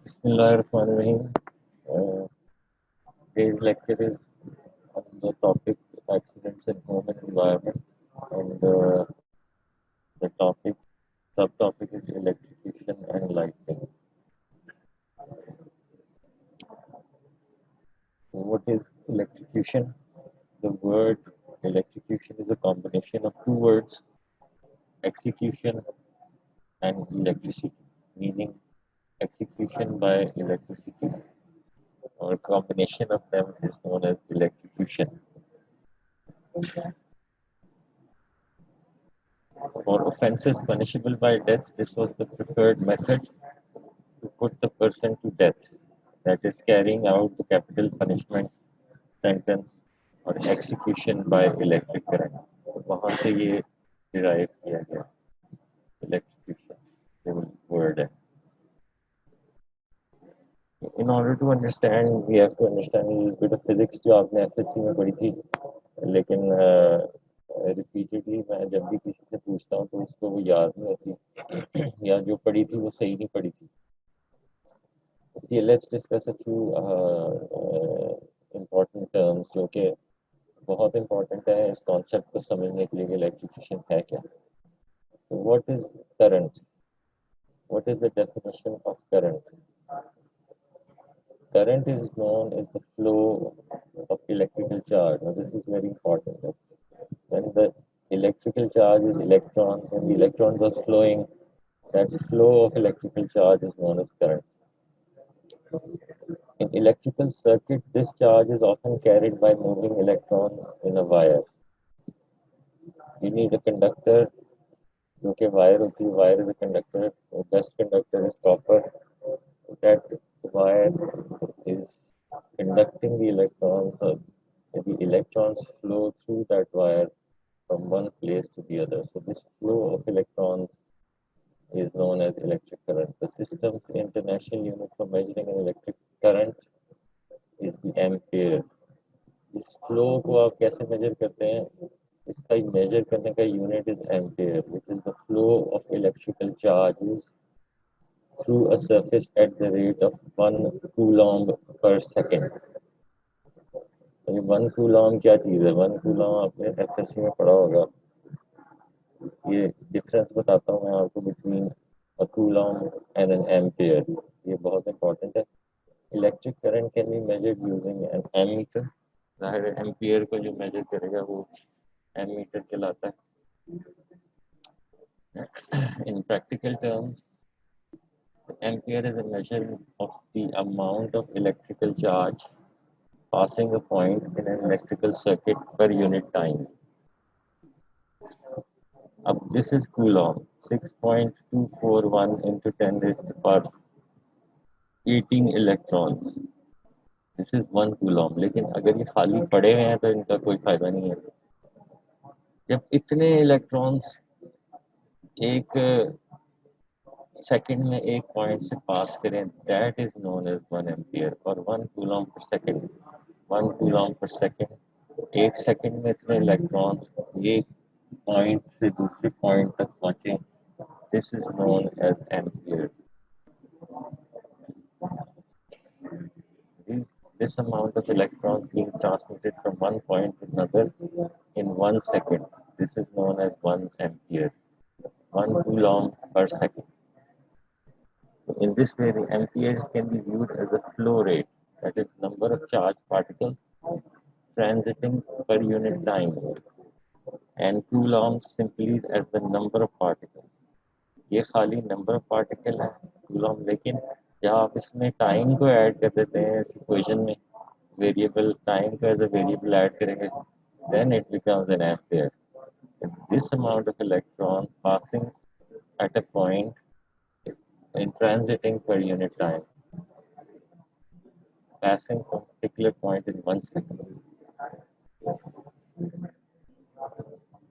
Bismillahirrahmanirrahim. Uh, Today's lecture is on the topic accidents in home and environment, and the topic subtopic is electrocution and lighting. So what is electrocution? The word electrocution is a combination of two words, execution and electricity, meaning execution by electricity, or a combination of them is known as electrocution. For offences punishable by death, this was the preferred method to put the person to death, that is, carrying out the capital punishment sentence or execution by electric current. तो वहाँ से ये derive किया गया electrocution जो word है. In order to understand, we have to understand a little bit of physics जो आपने एफएससी में पढ़ी थी, लेकिन रिपीटेडली मैं जब भी किसी से पूछता हूँ तो उसको वो याद नहीं होती या जो पढ़ी थी वो सही नहीं पढ़ी थी. See, let's discuss a few important terms जो कि बहुत important है इस concept को समझने के लिए कि electrocution है क्या. So what is current? What is the definition of current? Current is known as the flow of electrical charge. Now this is very important. When the electrical charge is electrons and the electrons are flowing, that flow of electrical charge is known as current. In electrical circuit, this charge is often carried by moving electrons in a wire. You need a conductor, जो कि wire होती है, wire is a conductor. The best conductor is copper. That wire is conducting the electrons. The electrons flow through that wire from one place to the other. So this flow of electrons is known as electric current. The system's international unit for measuring an electric current is the ampere. इस flow को आप कैसे major करते हैं? इसका major करने का unit is ampere, which is the flow of electrical charges through a surface at the rate of 1 coulomb per second. तो 1 coulomb क्या चीज़ है? 1 coulomb आपने एफएससी में पढ़ा होगा. ये डिफरेंस बताता हूँ मैं आपको between a coulomb and an ampere. ये बहुत इंपॉर्टेंट है. Electric current can be measured using an ammeter. ज़ाहिर है एम्पियर को जो मेजर करेगा वो ammeter कहलाता है. In practical terms, ampere is a measure of the amount of electrical charge passing a point in an electrical circuit per unit time. This is coulomb, 6.241 into 10 raised to the power 18 electrons. This is 1 coulomb. लेकिन अगर ये खाली पड़े हुए हैं तो इनका कोई फायदा नहीं है. जब इतने इलेक्ट्रॉन्स एक सेकंड में एक पॉइंट से पास करें, that is known as 1 ampere और 1 coulomb per second. 1 coulomb per second, एक सेकंड में इतने इलेक्ट्रॉन्स एक पॉइंट से दूसरे पॉइंट तक पहुंचे, this is known as ampere. This amount of electrons being transmitted from one point to another in 1 second, this is known as 1 ampere, 1 coulomb per second. So in this way, the amperes can be viewed as a flow rate, that is, number of charged particles transiting per unit time, and coulomb simply as the number of particles. ये खाली number of particle है Coulomb, लेकिन जब आप इसमें time को add कर देते हैं इस इक्वेशन में, वेरिएबल टाइम को एज अ वेरिएबल ऐड करेंगे, then it becomes an ampere. This amount of electron passing at a point in transiting per unit time, passing from a particular point in 1 second.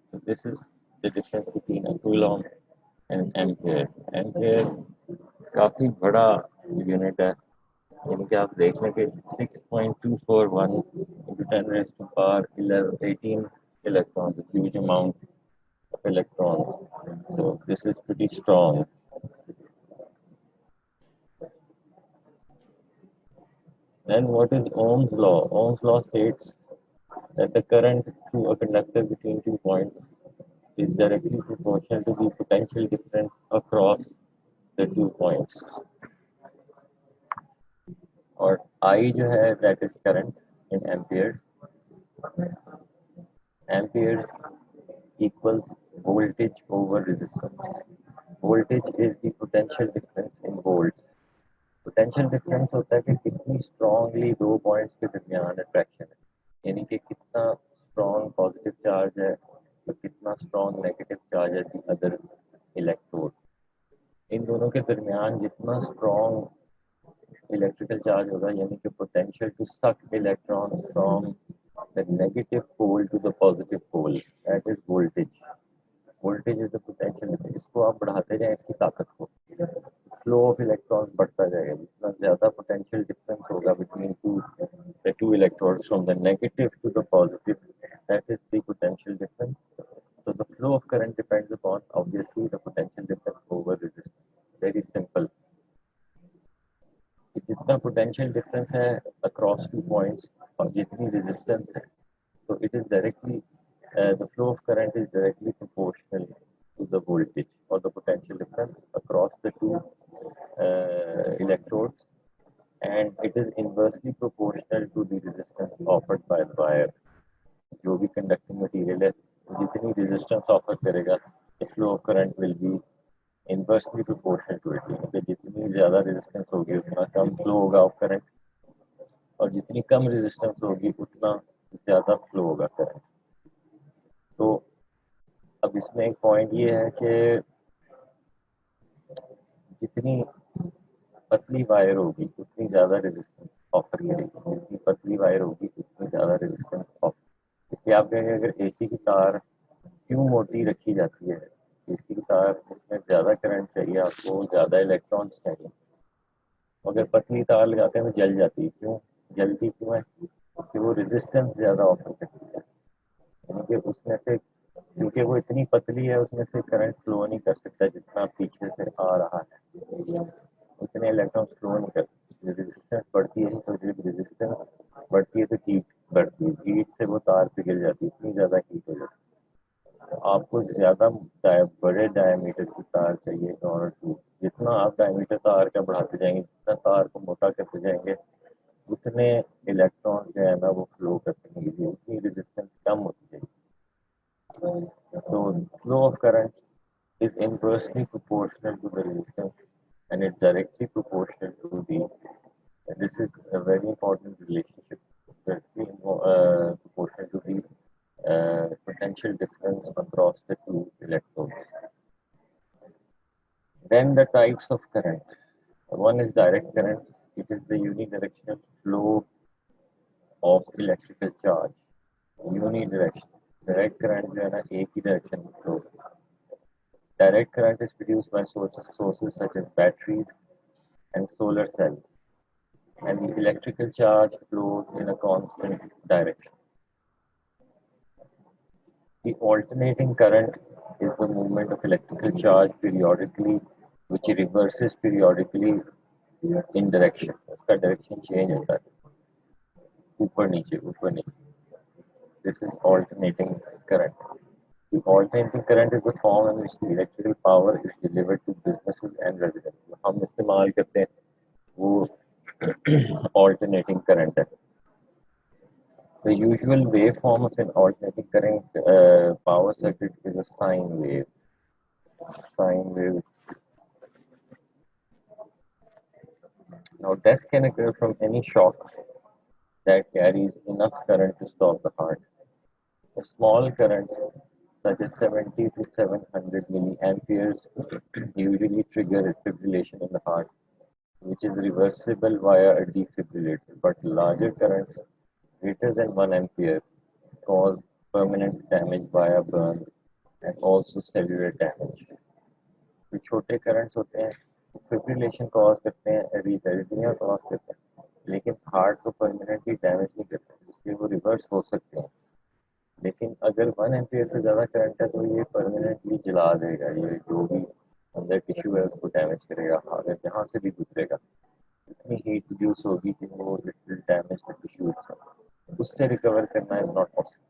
So this is the difference between a coulomb and an ampere. Ampere काफी बड़ा unit है, यानी कि आप देख लें कि 6.241 into 10 raised to power 18 electrons, a huge amount. of electrons. So this is pretty strong. Then what is Ohm's law? Ohm's law states that the current through a conductor between 2 points is directly proportional to the potential difference across the 2 points. और I जो है that is current in amperes. Amperes equals voltage over resistance. Voltage is the potential difference in volts. Potential difference होता है कि कितनी strongly 2 points के दरमियान attraction है, यानी कि कितना strong positive charge है तो कितना strong negative charge है the other electrode. इन दोनों के दरमियान जितना strong electrical charge होगा, यानी कि potential to suck electrons from the negative pole to the positive pole, that is voltage. Voltage is the potential. इसको आप बढ़ाते जाएं इसकी ताकत को, flow of electrons बढ़ता जाएगा, जितना ज़्यादा potential difference होगा between the two electrodes from the negative to the positive, that is the potential difference. So the flow of current depends upon obviously the potential difference over resistance. Very simple. जितना potential difference है across 2 points और जितनी resistance है, so it is directly the flow of current is directly proportional to the voltage or the potential difference across the two electrodes, and it is inversely proportional to the resistance offered by the wire. जो भी conducting material है जितनी resistance offer करेगा, the flow of current will be inversely proportional to it. यानी कि जितनी ज़्यादा resistance होगी उतना कम flow होगा of current, और जितनी कम resistance होगी उतना ज़्यादा flow होगा current. तो अब इसमें एक पॉइंट ये है कि जितनी पतली वायर होगी उतनी ज़्यादा रेजिस्टेंस ऑफर करेगी, जितनी पतली वायर होगी उतनी ज़्यादा रेजिस्टेंस ऑफर. इसलिए आप कहेंगे अगर एसी की तार क्यों मोटी रखी जाती है, एसी की तार उसमें ज़्यादा करंट चाहिए, आपको ज़्यादा इलेक्ट्रॉन्स चाहिए, अगर पतली तार लगाते हैं तो जल जाती है. क्यों जलती क्यों है? क्योंकि वो रेजिस्टेंस ज़्यादा ऑफर करती है, यानी कि उसमें से क्योंकि वो इतनी पतली है उसमें से करंट फ्लो नहीं कर सकता जितना पीछे से आ रहा है, उतने इलेक्ट्रॉन फ्लो नहीं कर सकते. रेजिस्टेंस बढ़ती है तो जब रेजिस्टेंस बढ़ती है तो हीट बढ़ती है, हीट से वो तार पिघल जाती है, इतनी ज़्यादा हीट हो जाती है. तो आपको ज़्यादा बड़े डायमीटर की तार चाहिए इन ऑर्डर टू. जितना आप डायमीटर तार का बढ़ाते जाएंगे, जितना तार को मोटा करते जाएंगे, उतने इलेक्ट्रॉन जो है ना वो फ्लो कर सकेंगे, उतनी रेजिस्टेंस कम होती जाएगी. So flow of current is inversely proportional to the resistance and it's directly proportional to the, this is a very important relationship, directly proportional to the potential difference across the two electrodes. Then the types of current. One is direct current. It is the unidirectional flow of electrical charge. Unidirectional. Direct current जो है ना एक ही direction में flow. Direct current is produced by sources such as batteries and solar cells, and the electrical charge flows in a constant direction. The alternating current is the movement of electrical charge periodically, which reverses periodically in direction. इसका direction change होता है, ऊपर नीचे ऊपर नीचे. This is alternating current. The alternating current is the form in which the electrical power is delivered to businesses and residents. हम इस्तेमाल करते हैं वो alternating current है. The usual waveform of an alternating current power circuit is a sine wave. Sine wave. Now, death can occur from any shock that carries enough current to stop the heart. The small currents, such as 70 to 700 milliamperes, usually trigger fibrillation in the heart, which is reversible via a defibrillator. But larger currents, greater than 1 ampere, cause permanent damage via burn and also cellular damage. जो छोटे currents होते हैं fibrillation cause करते हैं, arrhythmia cause करते हैं, लेकिन heart को परमानेंटली डैमेज नहीं करते, इसलिए वो रिवर्स हो सकते हैं. लेकिन अगर 1 एम्पियर से ज़्यादा करंट है तो ये परमानेंटली जला देगा, ये जो भी अंदर टिश्यू है उसको डैमेज करेगा, अगर जहाँ से भी गुजरेगा इतनी हीट प्रोड्यूस होगी कि वो लिटिल डैमेज द टिश्यू, उससे रिकवर करना is not possible.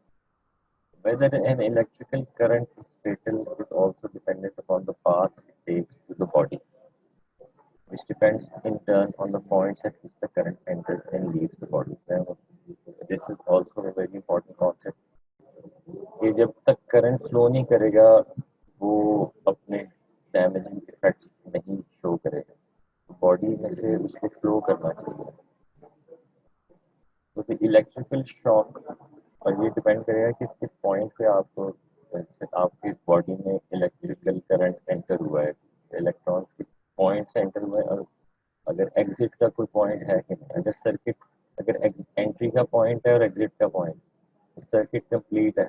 Whether an electrical current is fatal is also dependent upon the path it takes to the body, which depends in turn on the points at which the current enters and leaves the body. This is also a very important concept. कि जब तक current flow नहीं करेगा वो अपने damaging effects नहीं show करेगा, body में से उसको फ्लो करना चाहिए. तो इलेक्ट्रिकल शॉक, और ये डिपेंड करेगा कि किस पॉइंट पे आपको आपकी बॉडी में इलेक्ट्रिकल करंट एंटर हुआ है, इलेक्ट्रॉन्स किस पॉइंट से एंटर हुआ है, और अगर एग्जिट का कोई पॉइंट है कि नहीं. अगर सर्किट, अगर एंट्री का पॉइंट है और एग्जिट का पॉइंट, सर्किट कंप्लीट है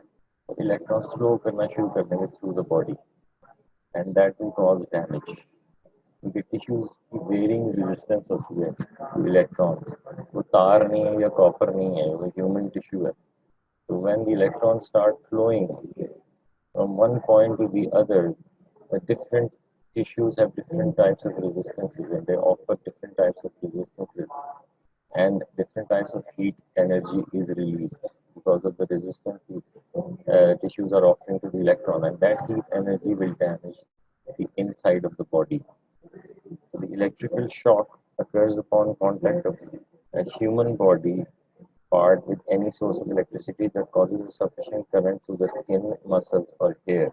तो इलेक्ट्रॉन्स फ्लो करना शुरू कर देंगे through the body and that will cause damage, क्योंकि टिश्यूज की वेरिंग रेजिस्टेंस होती है टू इलेक्ट्रॉन. वो तार नहीं है या कॉपर नहीं है, वो ह्यूमन टिश्यू है. So when the electrons start flowing from one point to the other, the different tissues have different types of resistances and they offer different types of resistances, and different types of heat energy is released because of the resistance tissues are offering to the electron, and that heat energy will damage the inside of the body. So the electrical shock occurs upon contact of a human body part with any source of electricity that causes a sufficient current through the skin, muscles or hair.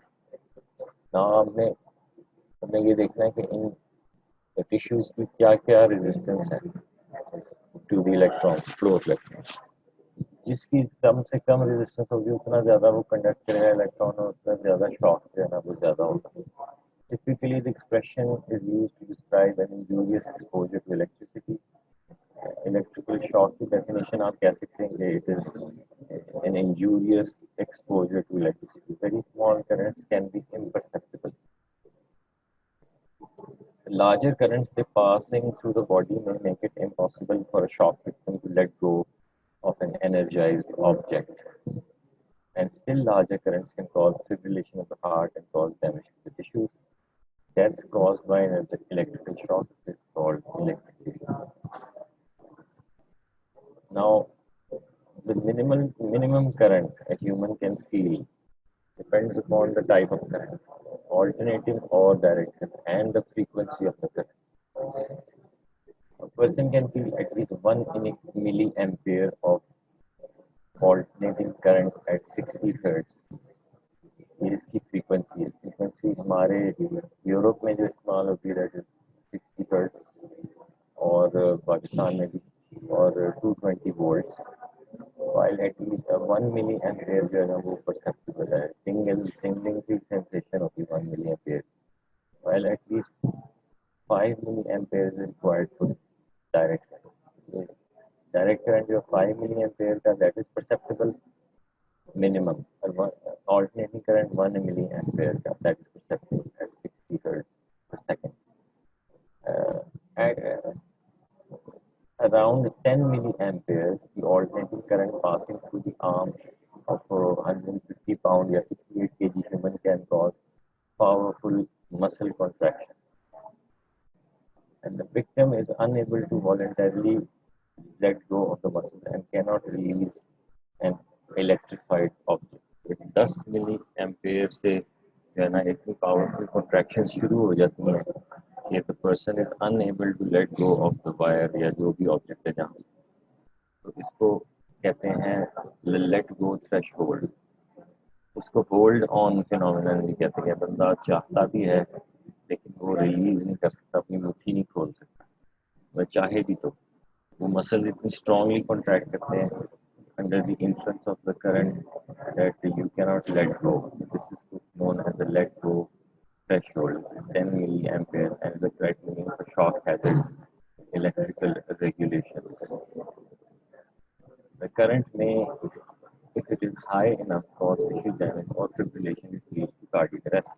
Now हमने ये देखना है कि इन tissues की क्या क्या resistance है to the electrons, flow of electrons. जिसकी कम से कम रेजिस्टेंस होगी उतना ज़्यादा वो कंडक्ट करेगा इलेक्ट्रॉन, और उतना ज़्यादा शॉक जो है ना वो ज़्यादा होगा. Typically, the expression is used to describe an injurious exposure to electricity. Electrical shock की definition आप कह सकते हैं कि it is an injurious exposure to electricity. Very small currents can be imperceptible. Larger currents they passing through the body may make it impossible for a shock victim to let go of an energized object. And still larger currents can cause fibrillation of the heart and cause damage to the tissues. Death caused by an electrical shock is called electrocution. Now, the minimum current a human can feel depends upon the type of current, alternating or direct current, and the frequency of the current. A person can feel at least 1 milliampere of alternating current at 60 hertz. ये इसकी frequency है. Frequency हमारे Europe में जो इस्तेमाल होती है that is 60 hertz, और पाकिस्तान में भी, और 220 volts. while at least 1 milliampere जो है ना वो परसेप्टिबल है. tingling की सेंसेशन होती है 1 milliampere, while at least 5 milliampere is required for direct current. Direct current जो 5 milliampere का that is perceptible minimum, और alternating current 1 milliampere का that is perceptible at 60 hertz per second. At around 10 milliamperes, the alternating current passing through the arm of a 150 pound or 68 kg human can cause powerful muscle contraction, and the victim is unable to voluntarily let go of the muscle and cannot release an electrified object. 10 milliampere से जो है ना इतनी powerful contraction शुरू हो जाती हैं कि the person is unable to let go of the wire या जो भी ऑब्जेक्ट है जहाँ से. तो इसको कहते हैं लेट गो थ्रेशोल्ड. उसको होल्ड ऑन फिनोमेनन भी कहते हैं. बंदा चाहता भी है लेकिन वो रिलीज नहीं कर सकता, अपनी मुट्ठी नहीं खोल सकता. वह चाहे भी तो वो मसल इतनी स्ट्रांगली कॉन्ट्रैक्ट करते हैं under the influence of the current that you cannot let go. This is known as the let go threshold. 10 milliampere, and the correct meaning for shock hazard electrical regulations. The current may, if it is high enough, cause tissue damage or fibrillation which leads to cardiac arrest.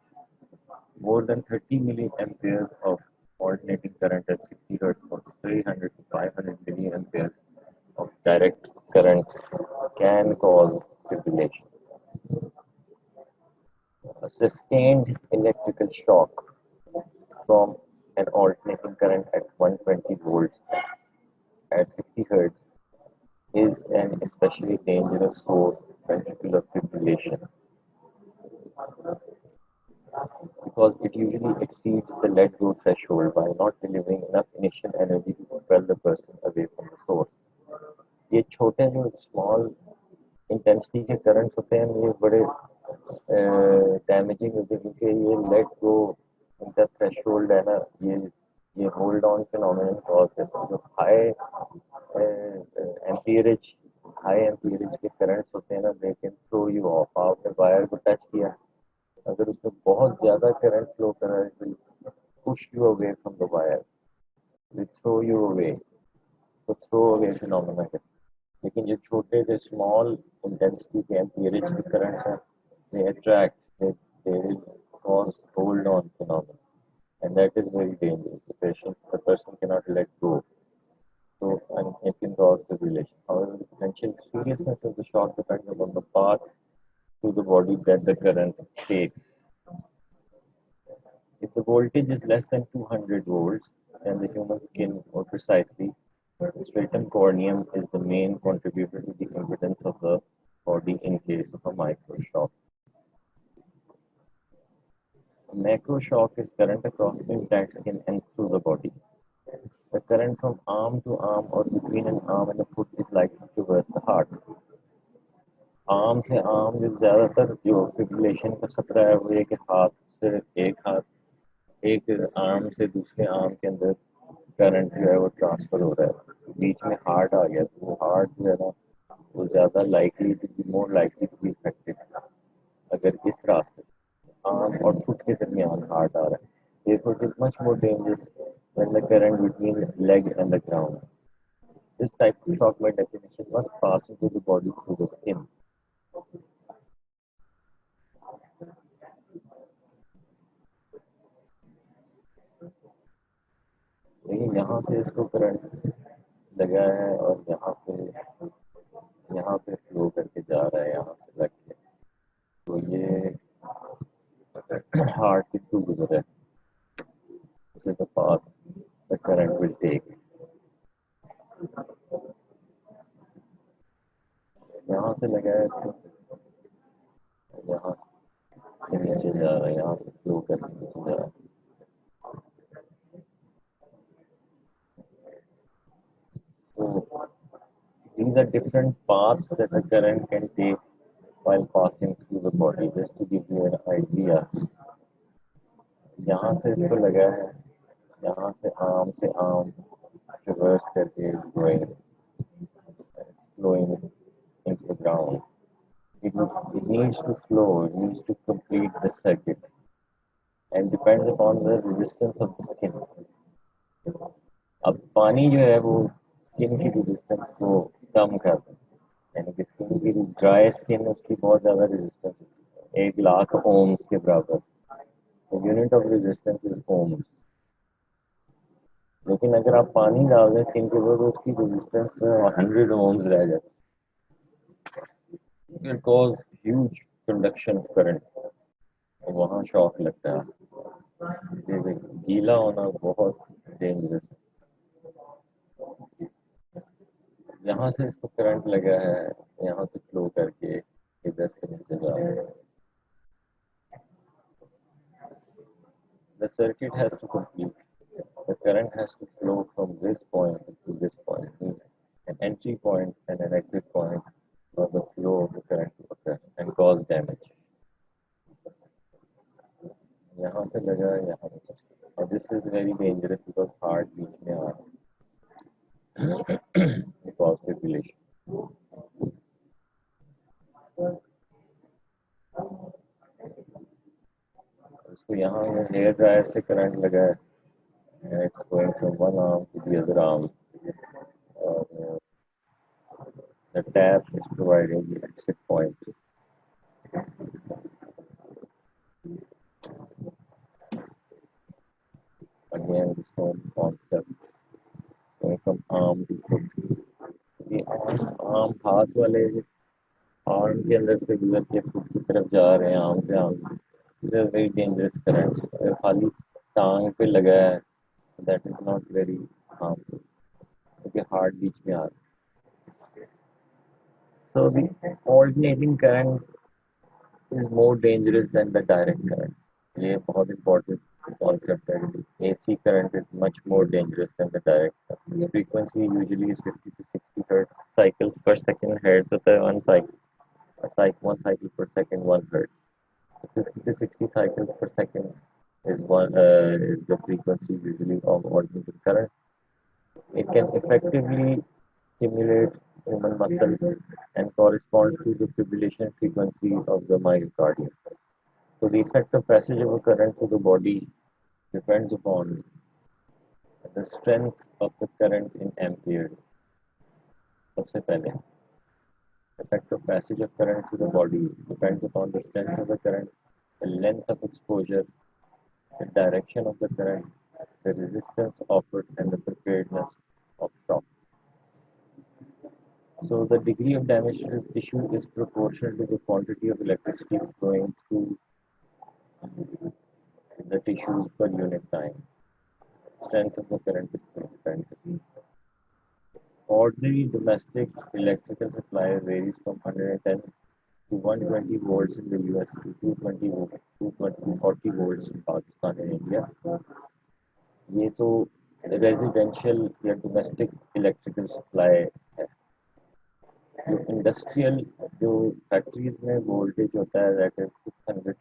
More than 30 milliamperes of alternating current at 60 hertz or 300 to 500 milliamperes of direct current can cause fibrillation. sustained electrical shock from an alternating current at 120 volts at 60 hertz is an especially dangerous for ventricular fibrillation because it usually exceeds the let go threshold by not delivering enough initial energy to propel the person away from the source. ये छोटे जो small intensity के currents होते हैं ये बड़े damaging होते हैं क्योंकि ये लेट गो इनका थ्रेशोल्ड है ना ये होल्ड ऑन फिनोमेनन कॉज करते हैं जो एम्पीरेज हाई एम्पीरेज के करंट्स होते हैं ना they can throw you off आपने वायर को टच किया अगर उसमें बहुत ज़्यादा करंट फ्लो कर रहा है तो push you away from the wire will throw you away तो थ्रो अवे फिनोमेना है लेकिन जो छोटे जो स्मॉल इंटेंसिटी के एम्पीरेज के करंट्स हैं they attract they will cause hold on phenomenon and that is very dangerous the person cannot let go so and it can cause fibrillation. However, the potential seriousness of the shock depends upon the path to the body that the current takes. If the voltage is less than 200 volts, then the human skin, more precisely, the stratum corneum is the main contributor to the impedance of the body in case of a microshock. A macroshock is current across intact skin and through the body. The current from arm to arm or between an arm and a foot is likely to burst the heart. Arm से arm जो ज़्यादातर जो fibrillation का खतरा है वो ये कि हाथ से एक आर्म से दूसरे आर्म के अंदर करंट जो है वो ट्रांसफर हो रहा है बीच में हार्ट आ गया तो वो हार्ट जो है ना वो ज़्यादा likely to be more likely to be affected अगर इस रास्ते से आर्म और फुट के दरमियान हार्ट आ रहा है therefore it is much more dangerous than the current between leg and the ground. This type of shock by definition must pass into the body through the skin. लेकिन यहाँ से इसको current लगा है और यहाँ पे फ्लो करके जा रहा है यहाँ से लग के तो ये हार्ट के थ्रू गुजर है This is the path the current will take. यहाँ से लगा है इसको यहाँ से नीचे जा रहा है यहाँ से फ्लो करके नीचे जा रहा है So these are different paths that the current can take while passing through the body. Just to give you an idea, यहाँ से इसको लगा है यहाँ से आर्म रिवर्स करके flowing into the ground. It needs to flow, it needs to complete the circuit and depends upon the resistance of the skin. अब पानी जो है वो स्किन की रेजिस्टेंस को कम कर देता है यानी कि स्किन की ड्राई स्किन उसकी बहुत ज़्यादा रेजिस्टेंस 1,00,000 ओम्स के बराबर तो unit of resistance is ohms लेकिन अगर आप पानी डाल दें स्किन के ऊपर तो उसकी रेजिस्टेंस 100 ओम्स रह जाती है it cause huge conduction current वहाँ शॉक लगता है गीला होना बहुत डेंजरस है यहाँ से इसको करंट लगा है यहाँ से फ्लो करके इधर से नीचे जा रहा है The circuit has to complete. The current has to flow from this point to this point. Means an entry point and an exit point for the flow of the current to occur and cause damage. यहाँ से लगा यहाँ पे and this is very dangerous because heart बीच में आ रहा है because fibrillation. उसको यहाँ हेयर ड्रायर से करंट लगा है it's going from one arm to the other arm. The tap is providing the exit point. Again, the same concept going from arm to foot. The arm हाथ वाले arm के अंदर से गुजर के फुट की तरफ जा रहे हैं आर्म से arm These are very dangerous currents. अगर खाली टांग पे लगा है, that is not very harmful, क्योंकि हार्ट बीच में आ रहा है. So the alternating current is more dangerous than the direct current. ये बहुत important concept है. AC current is much more dangerous than the direct current. Its frequency usually is 50 to 60 hertz cycles per second. Hertz होता है one cycle per second, 1 hertz. 50 to 60 cycles per second is the frequency usually of alternating current. It can effectively stimulate human muscle and correspond to the fibrillation frequency of the myocardium. So the effect of passage of a current through the body depends upon the strength of the current in amperes. सबसे पहले, effect of passage of current through the body depends upon the strength of the current, the length of exposure, the direction of the current, the resistance offered, and the preparedness of shock. So the degree of damage to the tissue is proportional to the quantity of electricity flowing through the tissues per unit time. Strength of the current is dependent. Ordinary domestic electrical supply varies from 110 to 120 volts in the US to 240 volts in Pakistan and India. ये तो residential या domestic electrical supply है. जो industrial जो factories में voltage होता है that is 600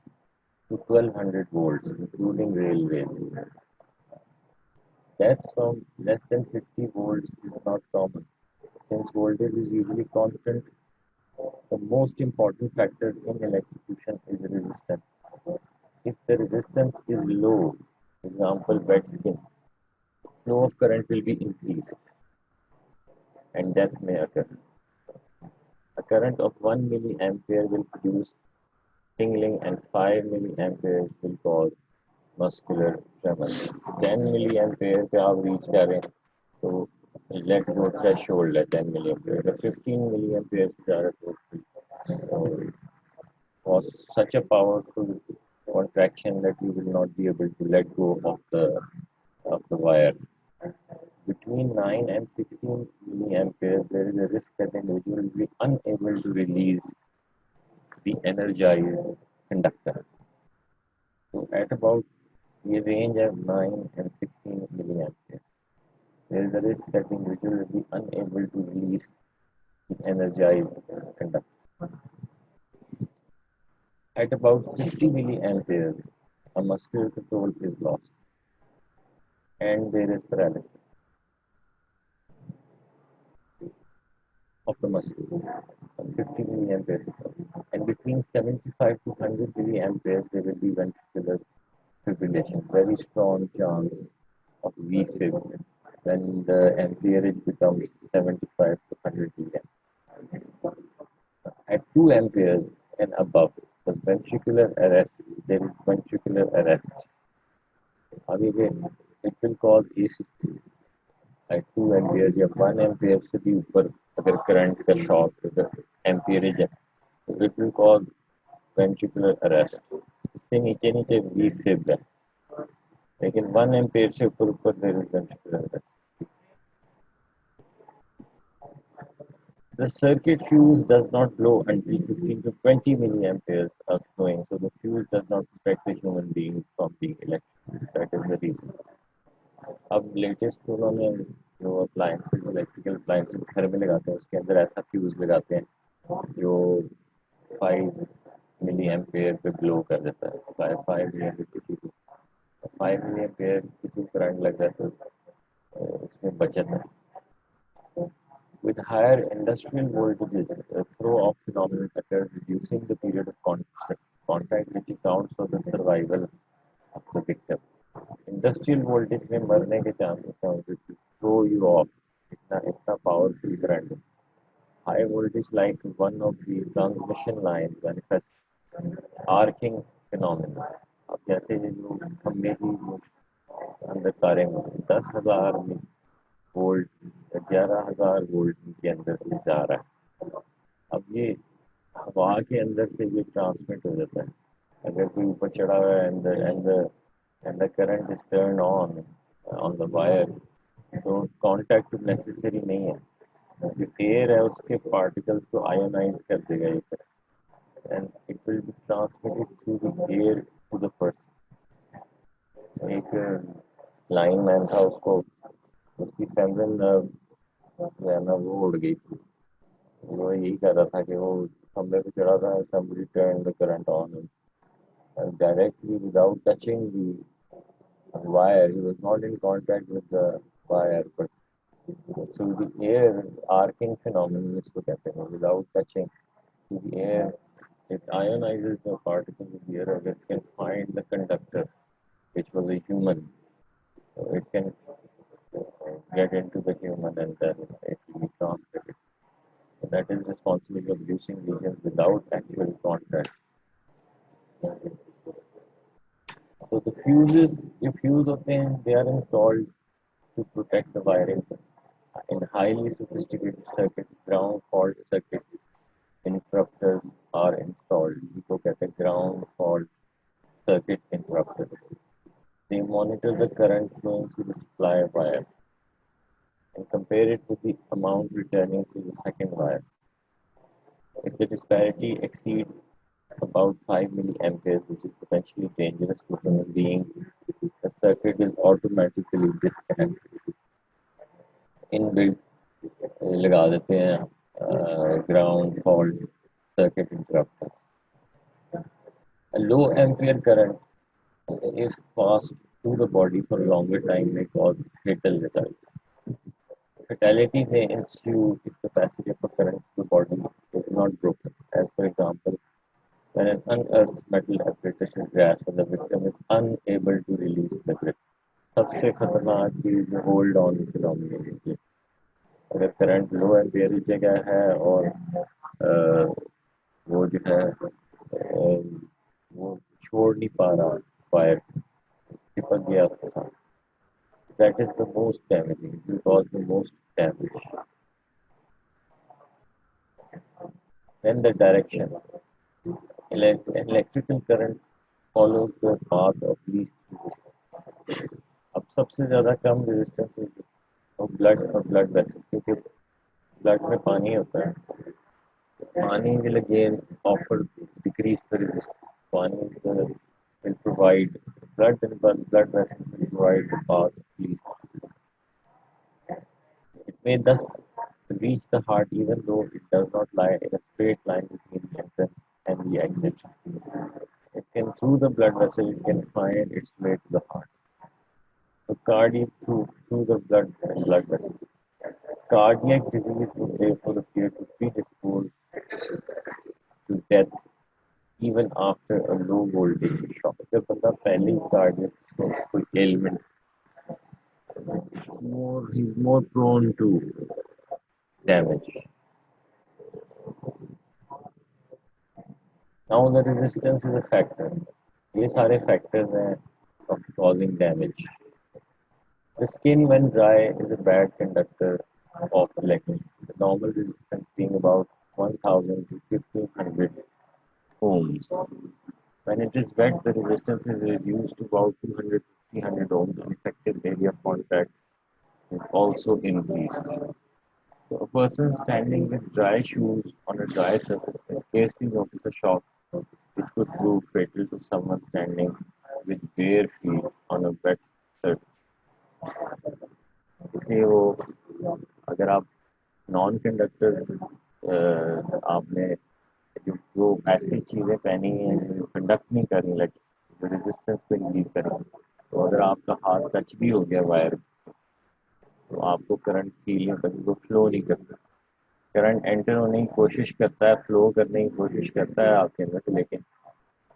to 1200 volts including railways. Deaths from less than 50 volts is not common. Since voltage is usually constant, the most important factor in electrocution is resistance. If the resistance is low, example wet skin, flow of current will be increased and death may occur. A current of 1 milliampere will produce tingling and 5 milliamperes will cause muscular tremors. 10 milliampere पे आप reach कर रहे हैं तो let go threshold है 10 milliampere. अगर 15 milliampere से जा रहा है तो cause such a powerful contraction that you will not be able to let go of the wire. Between 9 and 16 milliamperes, there is a risk that the individual will be unable to release the energized conductor. So at about the range of 9 and 16 milliamperes, there is a risk that the individual will be unable to release the energized conductor. At about 50 milliamperes, a muscular control is lost and there is paralysis of the muscles from 50 milliamperes. And between 75 to 100 milliamperes, there will be ventricular fibrillation, very strong chance of VFib when the amperage becomes 75 to 100 milliamperes. At 2 amperes and above, the ventricular arrest, there is ventricular arrest. It will cause ACC. At 2 amperes या 1 ampere से भी ऊपर अगर current का shock अगर एम्पियरेज है तो it will cause ventricular arrest. इससे नीचे नीचे वी फिब है लेकिन 1 एम्पियर से ऊपर ऊपर there is ventricular arrest. The circuit fuse does not blow until 15 to 20 milliamperes are flowing, so the fuse does not protect the human being from being electrocuted. That is the reason. अब latest उन्होंने जो appliances electrical appliances घर में लगाते हैं उसके अंदर ऐसा फ्यूज लगाते हैं जो 5 मिली एम्पेयर पे ब्लो कर देता है. 5 मिली एम्पेयर किसी को 5 मिली एम्पेयर किसी करंट लग जाए तो उसमें बचत है. With higher industrial voltages, a throw-off phenomenon occurs, reducing the period of contact which accounts for the survival of the victim. Industrial voltage में मरने के chances हैं to throw you off. इतना powerful current. High voltage like one of the transmission lines manifests arcing phenomenon. अब जैसे ये जो खंभे की अंदर तारें 10,000 वोल्ट 11,000 वोल्ट के अंदर से जा रहा है. अब ये हवा के अंदर से ये ट्रांसमिट हो जाता है अगर कोई ऊपर चढ़ा हुआ है and the current is turned on the wire, तो कांटेक्ट नेसेसरी नहीं है. जो एयर है उसके पार्टिकल्स को आयोनाइज कर देगा ये and it will be transmitted through the air to the person. एक लाइन मैन था, उसको उसकी फेमरल नर्व जो है ना वो उड़ गई थी. वो यही कर रहा था कि वो खंबे पे चढ़ा था, somebody turned the current on and directly without touching the wire. He was not in contact with the wire, but through the air, arcing phenomenon इसको कहते हैं. Without touching to the air, it ionizes the particles of the air and it can find the conductor, which was a human. So it can get into the human and then it will be transmitted. So that is responsible for reducing lesions without actual contact. So the fuses, if fuse होते हैं, they are installed to protect the wiring. In highly sophisticated circuits, ground fault circuit interrupters are installed. जिसको कहते हैं ground fault circuit interrupters. They monitor the current flowing through the supply wire and compare it with the amount returning through the second wire. If the disparity exceeds about 5 milliamperes, which is potentially dangerous to human beings, the circuit is automatically disconnected. Inbuilt लगा देते हैं ground fault circuit interrupters. A low ampere current, if passed through the body for a longer time, may cause fatal result. Fatality may ensue if the passage of a current through the body is not broken. As for example, when an unearthed metal apparatus is grasped and the victim is unable to release the grip. सबसे खतरनाक चीज hold on phenomenon है. अगर current लो ampere जगह है और वो जो है वो छोड़ नहीं पा रहा वायर, चिपक गया उसके साथ, that is the most damaging. It will cause the most damage. Then the direction. Electrical current follows the path of least resistance. अब सबसे ज़्यादा कम रेजिस्टेंस और ब्लड वेसल, क्योंकि ब्लड में पानी होता है. पानी will again offer decrease the resistance. पानी will provide blood and blood vessels will provide the path of least. It may thus reach the heart even though it does not lie in a straight line between the entrance and the exit. It can, through the blood vessel, it can find its way to the heart. So cardiac through the blood vessel. Cardiac disease would therefore appear to predispose to death even after a low voltage shock. जब बंदा पहले ही cardiac कोई ailment, he's more prone to damage. Now the resistance is a factor. ये सारे factors हैं of causing damage. The skin when dry is a bad conductor of electricity. The normal resistance being about 1000 to 1500 ohms. When it is wet, the resistance is reduced to about 200 to 300 ohms and effective area of contact is also increased. So a person standing with dry shoes on a dry surface may scarcely notice a shock which could prove fatal to someone standing with bare feet on a wet surface. इसलिए वो अगर आप non conductors आपने जो ऐसी चीज़ें पहनी हैं जो कंडक्ट नहीं कर रही, लाइक जो रेजिस्टेंस को इंक्रीज करें, तो अगर आपका हाथ टच भी हो गया वायर, तो आपको करंट फील नहीं करेगी, वो फ्लो नहीं करता. करंट एंटर होने की कोशिश करता है, फ्लो करने की कोशिश करता है आपके अंदर से, लेकिन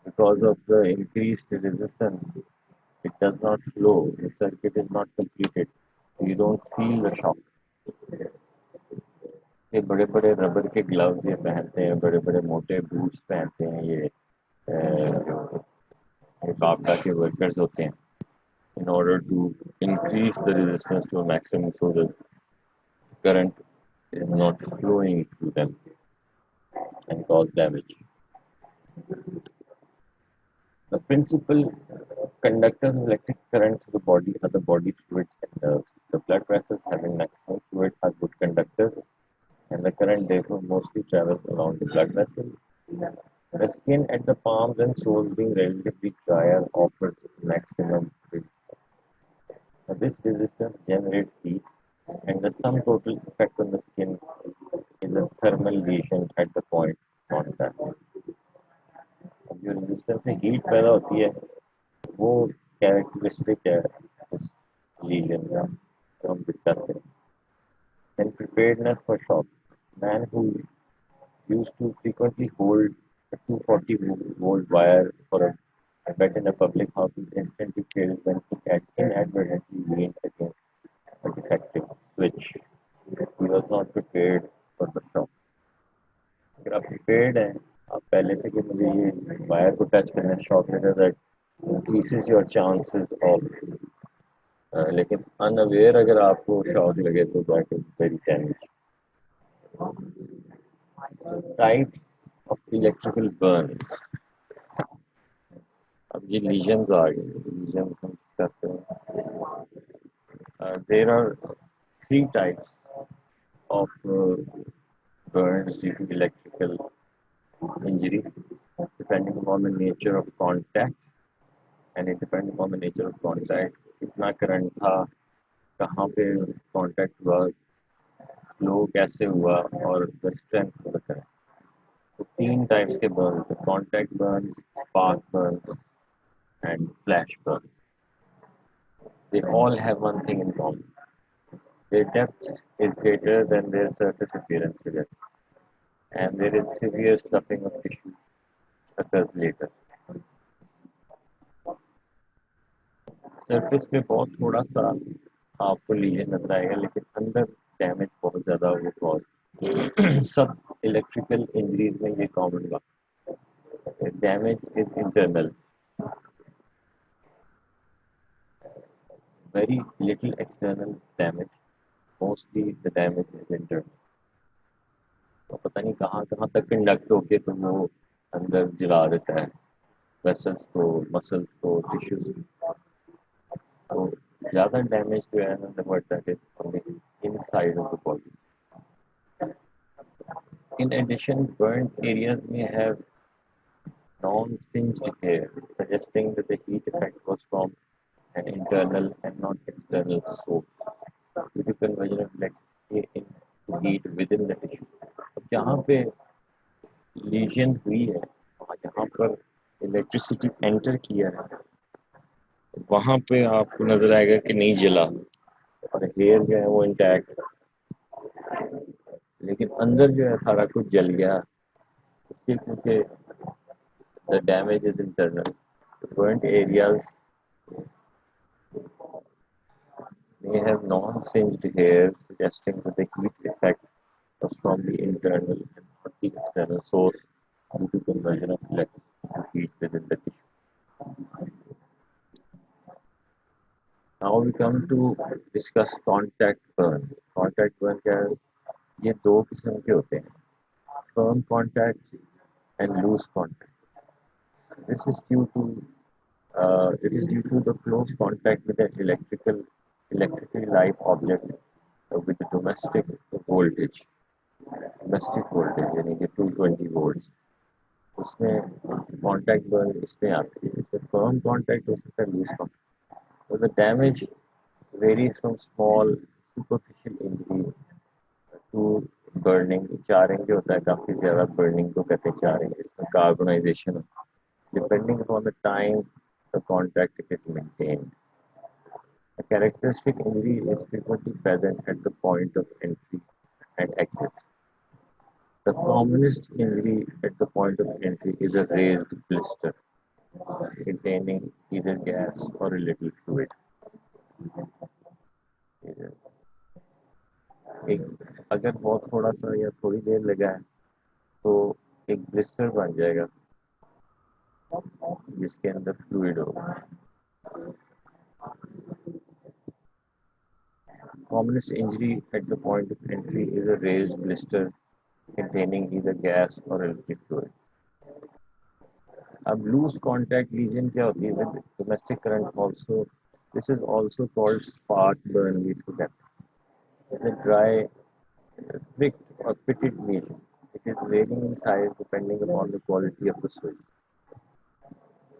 because of the increased resistance it does not flow, the circuit is not completed, you don't feel the shock. ये बड़े बड़े रबर के ग्लव्स ये पहनते हैं, बड़े बड़े मोटे बूट्स पहनते हैं, ये काबड़ा के वर्कर्स होते हैं, in order to increase the resistance to a maximum so the current is not flowing through them and cause damage. Principal conductors of electric current through the body are the body fluids and nerves. The blood vessels having maximum fluid are good conductors, and the current therefore mostly travels along the blood vessels. The skin at the palms and soles being relatively drier offers maximum resistance. Now, this resistance generates heat, and the sum total effect on the skin is a thermal lesion at the point of contact. अब जो resistance से heat पैदा होती है वो characteristic है उस legion का जो हम डिस्कस करें. Then preparedness for shock. Man who used to frequently hold a 240-volt wire for a bed in a public house is instantly killed when he had inadvertently leaned against a defective switch. He was not prepared for the shock. अगर आप prepared हैं, आप पहले से कि मुझे ये wire को टच करना है shock later that increases your chances of लेकिन अनअवेयर अगर आपको शॉक लगे तो that is very damage. Type of electrical burns. अब ये लीजन्स आ गए. लीजन्स हम डिस्कस करें. There are 3 types of burns due to electrical injury depending upon the nature of contact and it depends upon the nature of contact. कितना current था, कहाँ पे कांटेक्ट हुआ, फ्लो कैसे हुआ और the strength of the current. तो 3 types के बर्न थे. Contact burn, spark burn and flash burn. They all have one thing in common. Their depth is greater than their surface appearance suggests, and there is severe stuffing of tissue occurs later. Surface पे बहुत थोड़ा सा आपको legion नजर आएगा लेकिन अंदर damage बहुत ज़्यादा वो कॉज. सब इलेक्ट्रिकल इंजरीज में ये कॉमन बात. Damage is internal. Very little external damage. Mostly the damage is internal. तो पता नहीं कहाँ कहाँ तक कंडक्ट होके तो वो अंदर जला देता है वेसल्स को, मसल्स को, टिश्यूज. तो ज़्यादा डैमेज जो है ना but that is on the inside of the body. In addition, burnt areas may have non-singed hair, suggesting that the heat effect was from an internal and not external source. Due to conversion of electricity into heat within the tissue. जहाँ पे legion हुई है जहाँ पर electricity enter किया है वहाँ पे आपको नजर आएगा कि नहीं जला और हेयर जो है वो इंटैक्ट, लेकिन अंदर जो है सारा कुछ जल गया इसलिए क्योंकि the damage is internal. Burnt areas may have non-singed hair suggesting that the heat effect was from the internal and not the external source due to conversion of electricity to heat within the tissue. Now we come to discuss contact burn. Contact burn क्या है? ये 2 किस्म के होते हैं. Firm contact and loose contact. This is due to it is due to the close contact with an electrically live object with domestic voltage. Domestic voltage यानी कि 220 volts. इसमें contact burn इसमें आती है. इसमें firm contact हो सकता है, loose contact. So the damage varies from small superficial injury to burning. Charring जो होता है काफ़ी ज़्यादा burning को कहते हैं charring. इसमें carbonization होता है. Depending upon the time the contact is maintained. A characteristic injury is frequently present at the point of entry and exit. The commonest injury at the point of entry is a raised blister containing either gas or a little fluid. अगर बहुत थोड़ा सा या थोड़ी देर लगा है तो एक ब्लिस्टर बन जाएगा जिसके अंदर फ्लूइड होगा. Commonest injury at the point of entry is a raised blister containing either gas or a liquid fluid. अब loose contact lesion क्या होती है? With domestic current also, this is also called spark burn. We इसको कहते हैं. It's a dry, pricked or pitted lesion. It is varying in size depending upon the quality of the soil.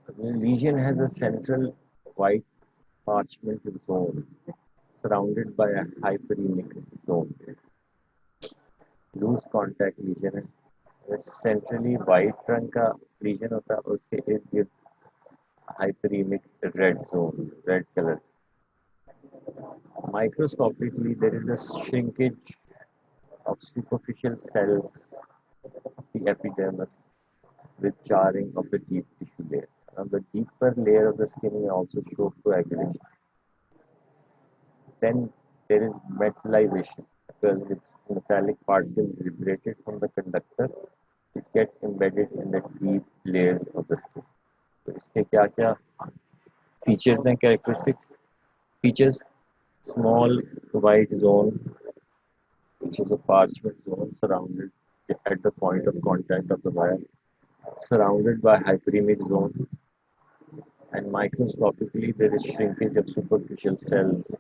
The lesion has a central white parchment zone surrounded by a hyperemic zone. Loose contact lesion है. Centrally white रंग का reason होता है, उसके इर्द गिर्द hyperemic red zone, red color. Microscopically, there is a shrinkage of superficial cells of the epidermis with charring of the deep tissue layer. Now, the deeper layer of the skin may also show coagulation. Then there is metallization, because with metallic particles liberated from the conductor, it gets embedded in the deep layers of the skin. तो इसके क्या क्या features हैं, characteristics features? Small white zone, which is a parchment zone surrounded at the point of contact of the wire, surrounded by hyperemic zone, and microscopically there is shrinkage of superficial cells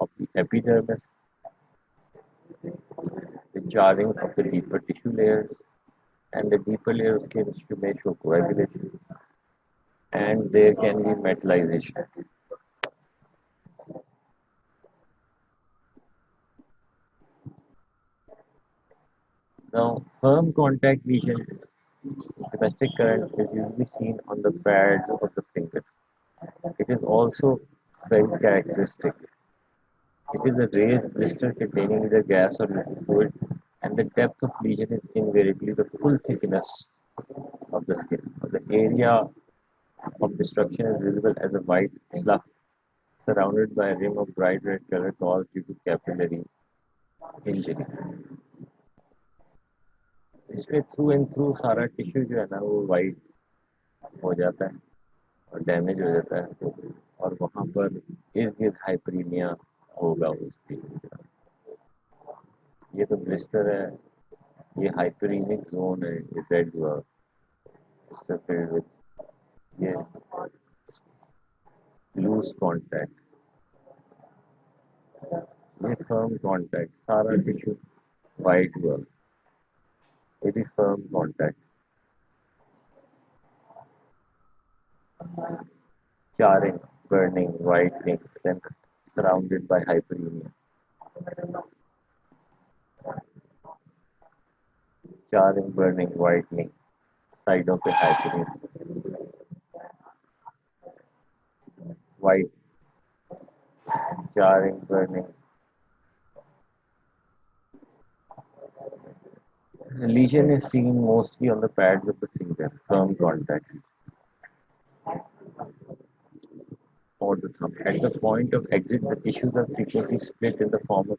of the epidermis, the jarring of the deeper tissue layers, and the deeper layer of skin may show coagulation, and there can be metallization. Now, firm contact lesion, domestic current is usually seen on the pads of the fingers. It is also very characteristic. It is a raised blister containing either gas or liquid fluid, and the depth of lesion is invariably the full thickness of the skin. The area of destruction is visible as a white slough surrounded by a rim of bright red color caused due to capillary injury. इसमें through and through सारा tissue जो है ना वो white हो जाता है और डैमेज हो जाता है, और वहाँ पर इर्द गिर्द हाइपरीमिया होगा उसकी. ये तो ब्लिस्टर है, ये हाइपरीमिक जोन है, ये रेड हुआ ये लूज कॉन्टैक्ट, ये फर्म कॉन्टैक्ट, सारा टिश्यू वाइट हुआ, ये भी firm contact. Charring, burning, whitening, then surrounded by hyperemia. Charring, burning, whitening, side of the hyperemia. White, charring, burning. The lesion is seen mostly on the pads of the finger, firm contact, or the thumb. At the point of exit, the tissues are frequently split in the form of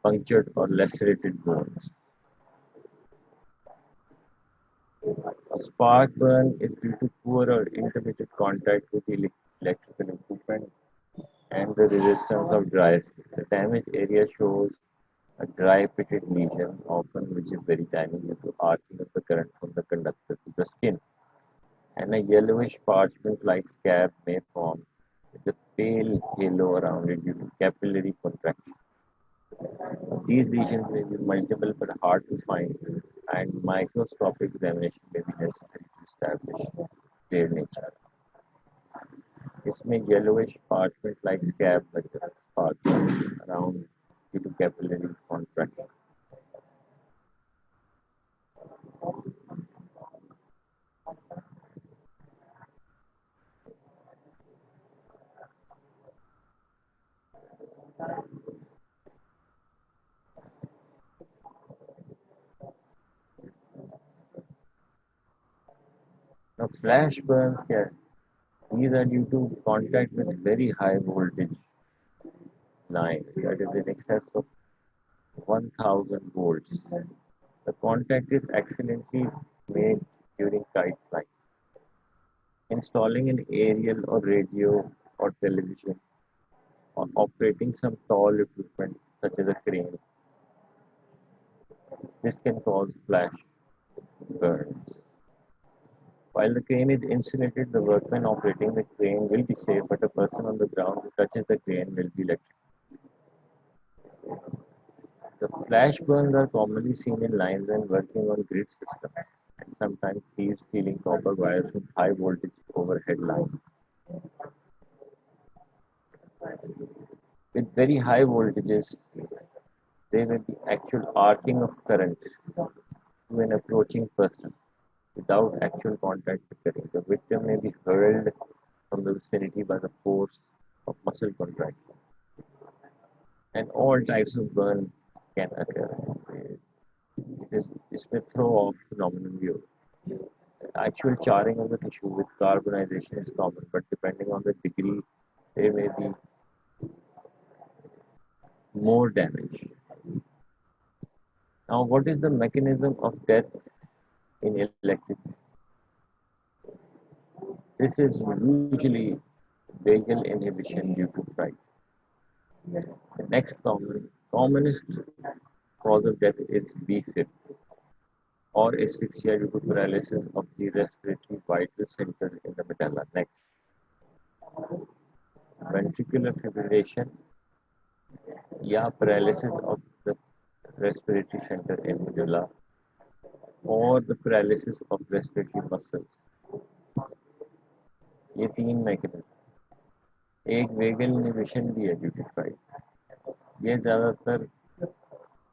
punctured or lacerated bones. A spark burn is due to poor or intermittent contact with the electrical equipment and the resistance of dry skin. The damaged area shows a dry pitted lesion, often which is very tiny due to arcing of the current from the conductor to the skin, and a yellowish parchment-like scab may form with a pale halo around it due to capillary contraction. These lesions may be multiple but hard to find, and microscopic examination may be necessary to establish their nature. इसमें yellowish parchment-like scab like a spark around due to capillary contraction. Now, flash burns here. These are due to contact with very high voltage lines, that is in excess of 1000 volts. The contact is accidentally made during kite flight. Installing an aerial or radio or television, or operating some tall equipment such as a crane. This can cause flash burns. While the crane is insulated, the workman operating the crane will be safe, but a person on the ground who touches the crane will be electrocuted. The flash burns are commonly seen in lines when working on grid systems, and sometimes thieves stealing copper wires from high voltage overhead lines. With very high voltages, there may be actual arcing of current to an approaching person without actual contact occurring. The victim may be hurled from the vicinity by the force of muscle contraction, and all types of burn can occur. This may throw off phenomenon view. Actual charring of the tissue with carbonization is common, but depending on the degree, there may be more damage. Now, what is the mechanism of death in electric? This is usually vagal inhibition due to fright. The next commonest cause of death is BFib, or asphyxia due to paralysis of the respiratory vital center in the medulla. Next, ventricular fibrillation, या paralysis of the respiratory center in medulla, or the paralysis of respiratory muscles. ये तीन mechanism, एक vagal inhibition भी है duty fried. ये ज़्यादातर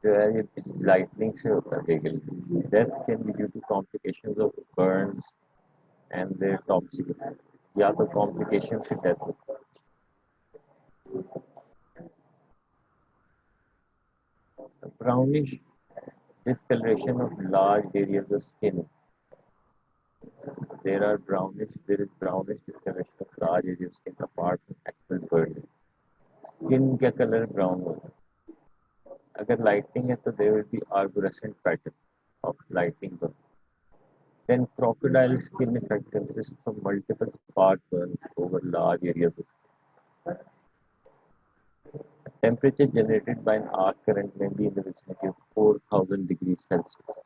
जो है ये लाइटनिंग से होता है vagal. Death can be due to complications of burns and their toxic, या तो कॉम्प्लिकेशन से डेथ होती है। Brownish discoloration of large areas of skin. There is brownish discoloration of large areas of skin apart from actual burning. Skin का color brown होगा। अगर lightning है तो there will be arborescent pattern of lightning burn. Then crocodile skin effect consists of multiple spark burns over large areas of skin. Temperature generated by an arc current may be in the vicinity of 4000 degrees Celsius.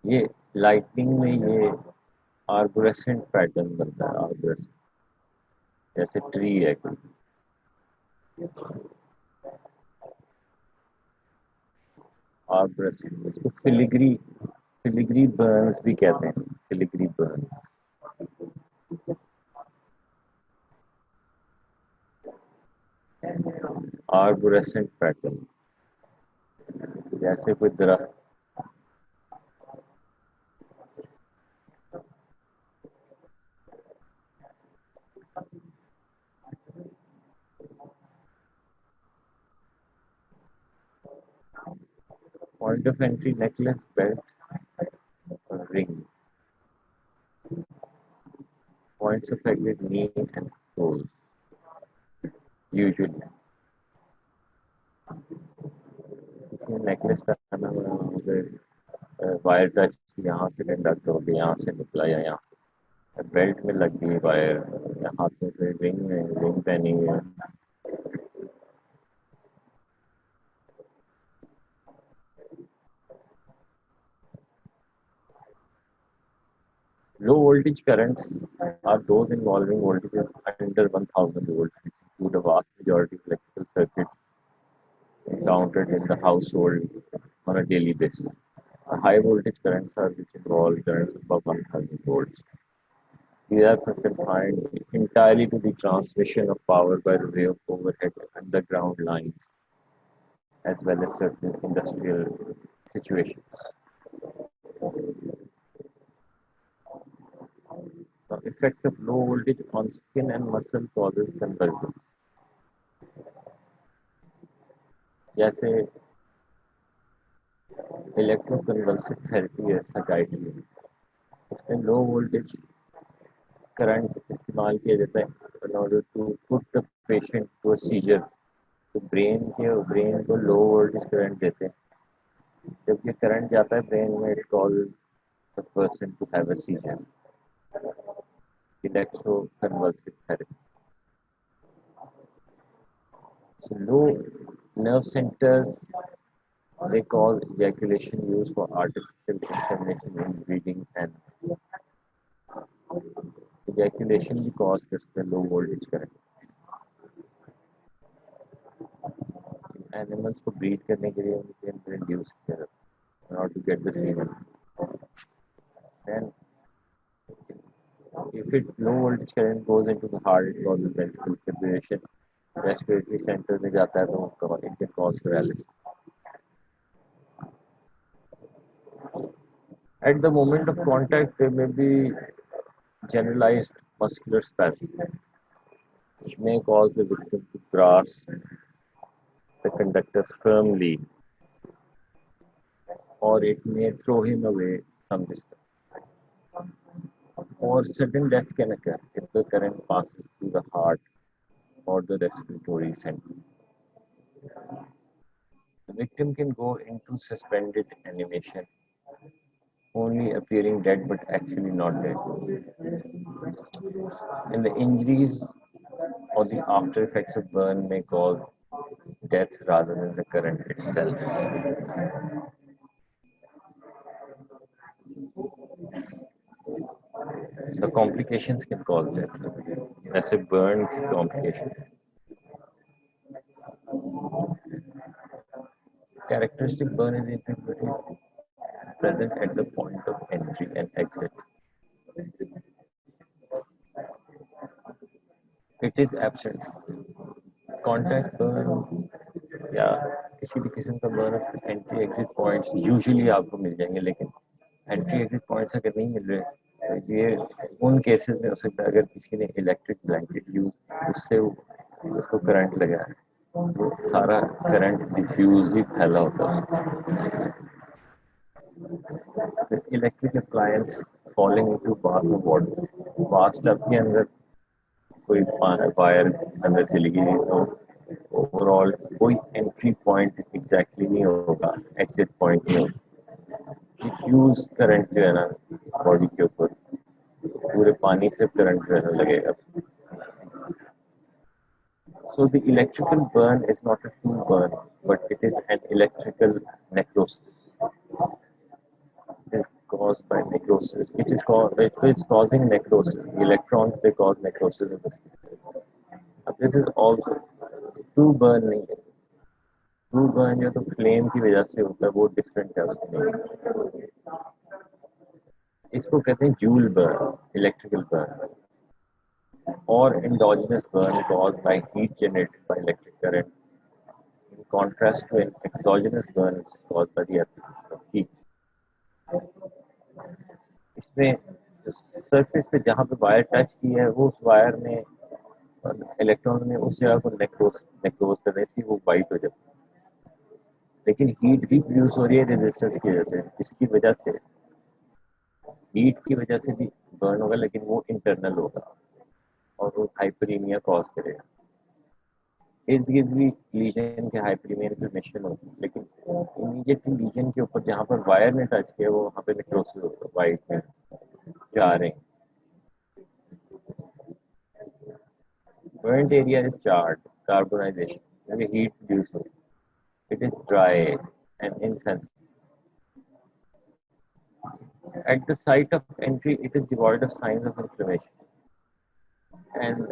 ये lightning में ये आर्बोरेसेंट pattern बनता है, आर्बोरेसेंट जैसे tree है कोई, आर्बोरेसेंट। इसको filigree Burns भी कहते हैं, फिलिग्री बर्न। आर्बोरेसेंट पैटर्न जैसे कोई दरख्त, point of entry necklace, belt or ring, points affected knee and toes usually। किसी ने नेकलेस पहना हुआ है, वायर टच यहाँ से कंडक्ट हो गया, यहाँ से निकला या यहाँ से बेल्ट में लग गई वायर, या हाथों से रिंग पहनी हुई है। Low voltage currents are those involving voltages under 1000 volts, which include a vast majority of electrical circuits encountered in the household on a daily basis. High voltage currents are which involve currents above 1000 volts. These are confined entirely to the transmission of power by the way of overhead underground lines, as well as certain industrial situations. The effect of low voltage on skin and muscle causes convulsions. जैसे electroconvulsive therapy है psychiatry में, इसमें low voltage current इस्तेमाल किया जाता है in order to put the patient to a seizure। तो brain को लो वोल्टेज करंट देते हैं, जब ये करंट जाता है ब्रेन में, it causes the person to have a seizure. Electroconvulsive therapy. So low nerve centers They cause ejaculation used for artificial insemination in breeding, and ejaculation भी cause करते हैं low voltage current. Animals को breed करने के लिए उनके अंदर induce किया जाता है in order to get the semen. Then if it low voltage current goes into the heart, it causes ventricular fibrillation. Respiratory center में जाता है तो it can cause paralysis. At the moment of contact, there may be generalized muscular spasm, which may cause the victim to grasp the conductor firmly, or it may throw him away some distance. Or sudden death can occur if the current passes through the heart or the respiratory center. The victim can go into suspended animation, only appearing dead but actually not dead. And the injuries or the after effects of burn may cause death rather than the current itself. The complications can cause death. That's a burn complication. Characteristic burn is typically present at the point of entry and exit. It is absent. Contact burn या किसी भी किस्म का burn entry exit points usually आपको मिल जाएंगे, लेकिन entry exit points अगर नहीं मिल रहे तो ये उन केसेस में हो सकता है अगर किसी ने इलेक्ट्रिक ब्लैंकेट यूज उससे उसको करंट लगा है तो सारा करंट डिफ्यूज भी फैला होता है. Electric appliance falling into bath of water, bath tub के अंदर कोई वायर अंदर चली गई तो ओवरऑल कोई एंट्री पॉइंट एग्जैक्टली नहीं होगा, एग्जिट पॉइंट नहीं होगा. डिफ्यूज करंट जो है ना बॉडी के ऊपर पूरे पानी से करंट जो है लगेगा. So the electrical burn is not a true burn, but it is an electrical necrosis. It is caused by necrosis. It's causing necrosis. The electrons they cause necrosis in the skin. This is also true burn नहीं है. True burn जो तो flame की वजह से होता है वो different है उसमें. इसको कहते हैं joule burn, electrical burn, or endogenous burn caused by heat generated by electric current, in contrast to an exogenous burn which is caused by the application of heat. इसमें सरफेस पे जहाँ पे वायर टच की है वो उस wire में electron ने उस जगह को नेक्रोज करने से वो वाइट हो जाती है, लेकिन हीट भी प्रोड्यूस हो रही है रेजिस्टेंस की वजह से, जिसकी वजह से हीट की वजह से भी बर्न होगा, लेकिन वो इंटरनल होगा और वो हाइपरीमिया कॉज करेगा. इर्द गिर्द भी लीजन के हाइपरीमिया इन्फ्लेमेशन होगी, लेकिन इमीडिएटली लीजन के ऊपर जहाँ पर वायर ने टच किया वो वहाँ पे नेक्रोसिस होगा, वाइट में जा रहे हैं. Burnt area is charred, carbonization, यानी heat produce होगी. It is dry and insensitive. At the site of entry, it is devoid of signs of inflammation. And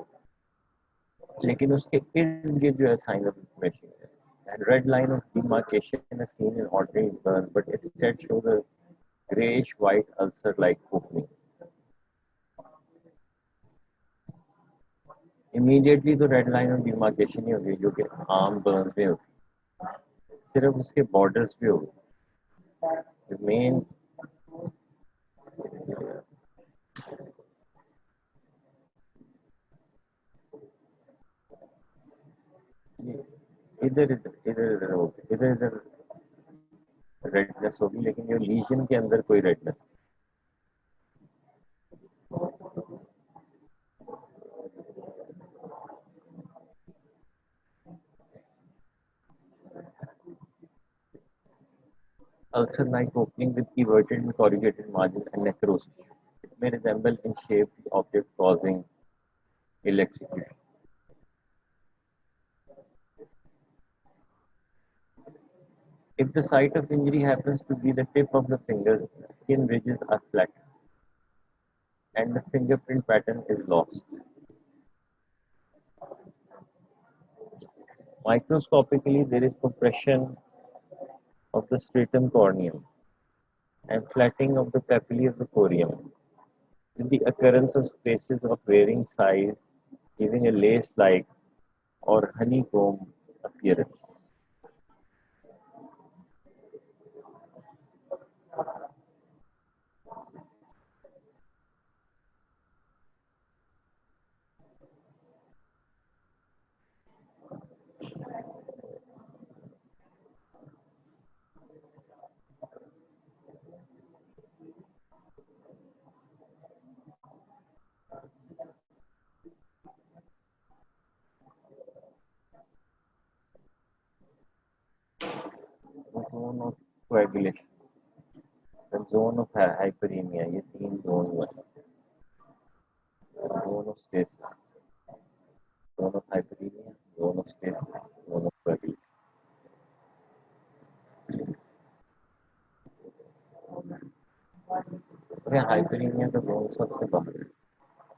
लेकिन उसके इर्द गिर्द जो है signs of inflammation है. And red line of demarcation is seen in ordinary burn, but instead shows a grayish white ulcer-like opening. Immediately तो red line of demarcation ही होगी जो कि आम बर्न में होगी, सिर्फ उसके बॉर्डर्स पे होगी. मेन इधर इधर इधर इधर होगी, इधर इधर रेडनेस होगी, लेकिन ये लीजन के अंदर कोई redness. Ulcer-like opening with everted and corrugated margin and necrosis. It may resemble in shape the object causing electrocution. If the site of injury happens to be the tip of the fingers, the skin ridges are flat and the fingerprint pattern is lost. Microscopically, there is compression of the stratum corneum and flattening of the papillae of the corium, with the occurrence of spaces of varying size, giving a lace-like or honeycomb appearance. The zone of coagulation, the zone of hyperemia, ये तीन zone हुआ है. Zone of stasis, zone of hyperemia, zone of stasis, zone of coagulation. Okay, hyperemia का zone सबसे बाहर है.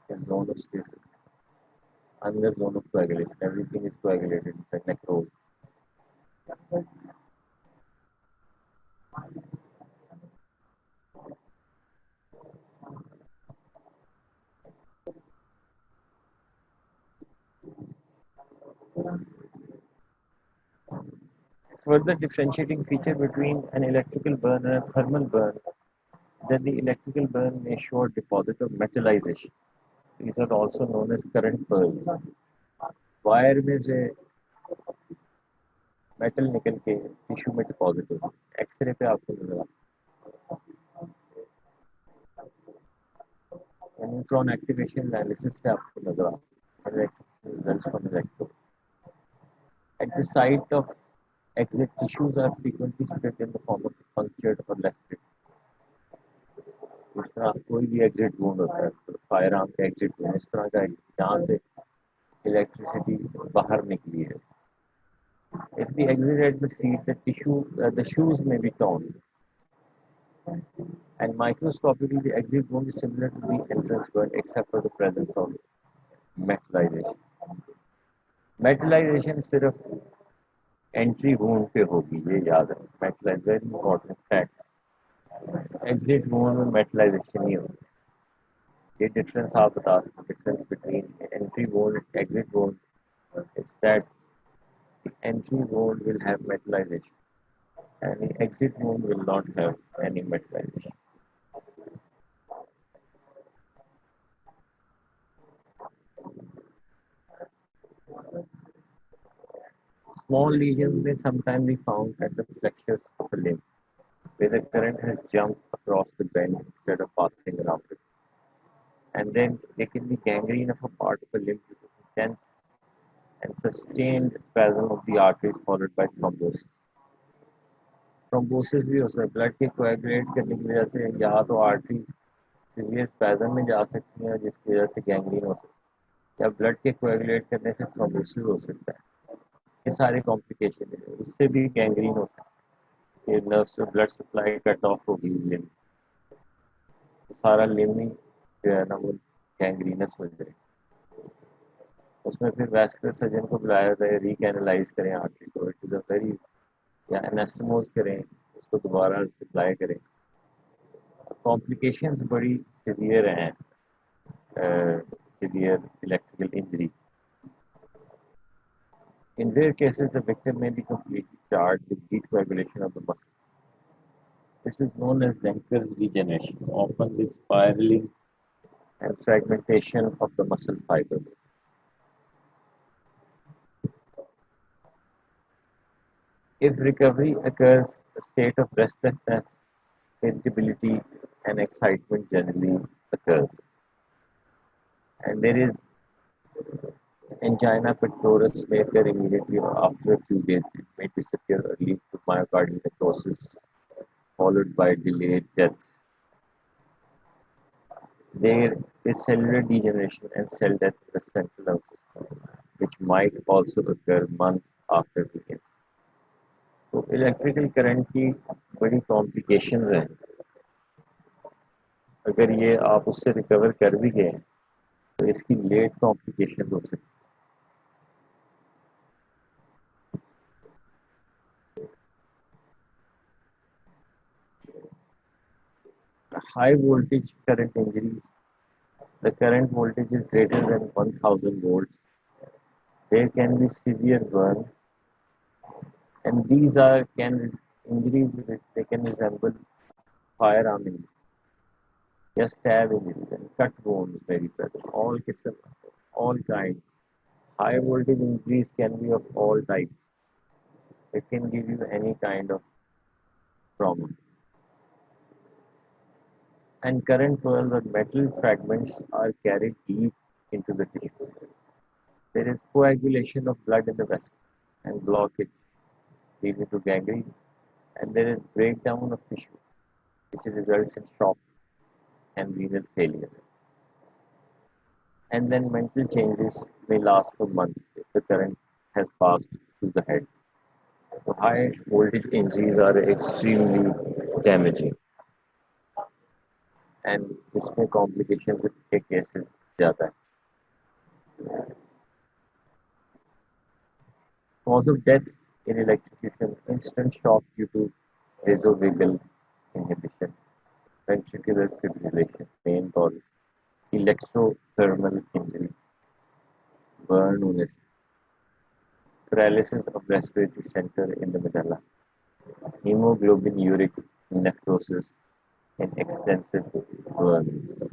The zone of stasis, under zone of coagulation, everything is coagulated, it's like necrose. Further differentiating feature between an electrical burn and a thermal burn, that the electrical burn may show a deposit of metallization. These are also known as current pearls. Wire में से metal निकल के tissue में deposit होगा. X ray पे आपको नजर आता, न्यूट्रॉन एक्टिवेशन एनालिसिस से आपको नजर आता है. Results from electro. At the site of exit, tissues are frequently split in the form of punctured or lacerated. इस तरह कोई भी एग्जिट वुंड होता है, तो फायर आर्म का एग्जिट वुंड इस तरह का, जहाँ से इलेक्ट्रिसिटी बाहर निकली है. If the exit at the feet, the shoes may be torn. And microscopically, the exit wound is similar to the entrance wound except for the presence of metallization. Metallization सिर्फ entry wound पे होगी, ये याद है. Metallization very important fact. Exit wound में metallization नहीं होगी. ये difference आप बता सकते. Difference between entry wound and exit wound is that the entry wound will have metallization and the exit wound will not have any metallization. Small lesions may sometimes be found at the flexures of a limb, where the current has jumped across the bend instead of passing around it. And then there can be gangrene of a part of a limb due to intense and sustained spasm of the arteries followed by thrombosis. Thrombosis भी हो सकता है. Blood के coagulate करने की वजह से या तो आर्टरी सीवियर स्पैज़म में जा सकती है जिसकी वजह से गैंग्रीन हो सकती है, या ब्लड के कोएगुलेट करने से थ्रोम्बोसिस हो सकता है. ये सारे कॉम्प्लिकेशन है. उससे भी गैंग्रीन हो सकता है. ये नर्व्स पे ब्लड सप्लाई कट ऑफ होगी लिम्ब, तो सारा लिम्ब ही जो है ना वो गैंग्रीनस हो जाए. उसमें फिर वैस्कुलर सर्जन को बुलाया जाए, रीकैनलाइज करें आर्टरी को. इट इज़ अ वेरी, या एनास्टमोज करें, उसको दोबारा सप्लाई करें. कॉम्प्लिकेशंस बड़ी सीवियर हैं. severe electrical injury. In rare cases, the victim may be completely charred with decoagulation of the muscle. This is known as Zenker's degeneration, often with spiraling and fragmentation of the muscle fibers. If recovery occurs, a state of restlessness, irritability, and excitement generally occurs. And there is angina pectoris may occur immediately or after a few days. It may disappear or lead to myocardial necrosis, followed by delayed death. There is cellular degeneration and cell death in the central nervous system, which might also occur months after the incident. तो electrical current की बड़ी complications हैं। अगर ये आप उससे recover कर भी गए तो इसकी लेट कॉम्प्लिकेशन हो सकती है। High voltage current injuries, the current voltage is greater than 1000 volts, there can be severe burns, and these are can injuries which they can resemble firearm injury, या stab injuries and cut wounds very present. All kinds. High voltage injuries can be of all types. It can give you any kind of trauma. And current coils or metal fragments are carried deep into the tissue. There is coagulation of blood in the vessel and blockage leading to gangrene, and there is breakdown of tissue, which results in shock and renal failure. And then mental changes may last for months if the current has passed through the head. So high voltage injuries are extremely damaging, and इसमें complications के cases ज़्यादा है. Cause of death in electrocution: instant shock due to vasovagal inhibition, ventricular fibrillation, main cause, electrothermal injury, burn होने से, paralysis of respiratory center in the medulla, hemoglobinuric necrosis, and extensive burns.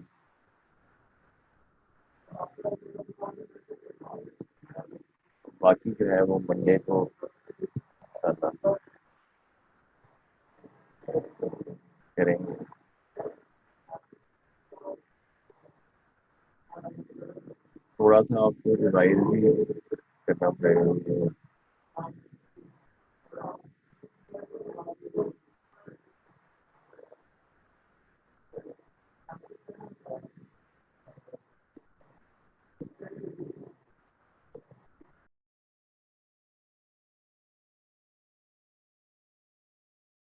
बाकी जो है वो Monday को करेंगे. थोड़ा सा आपको रिवाइज भी करना पड़ेगा.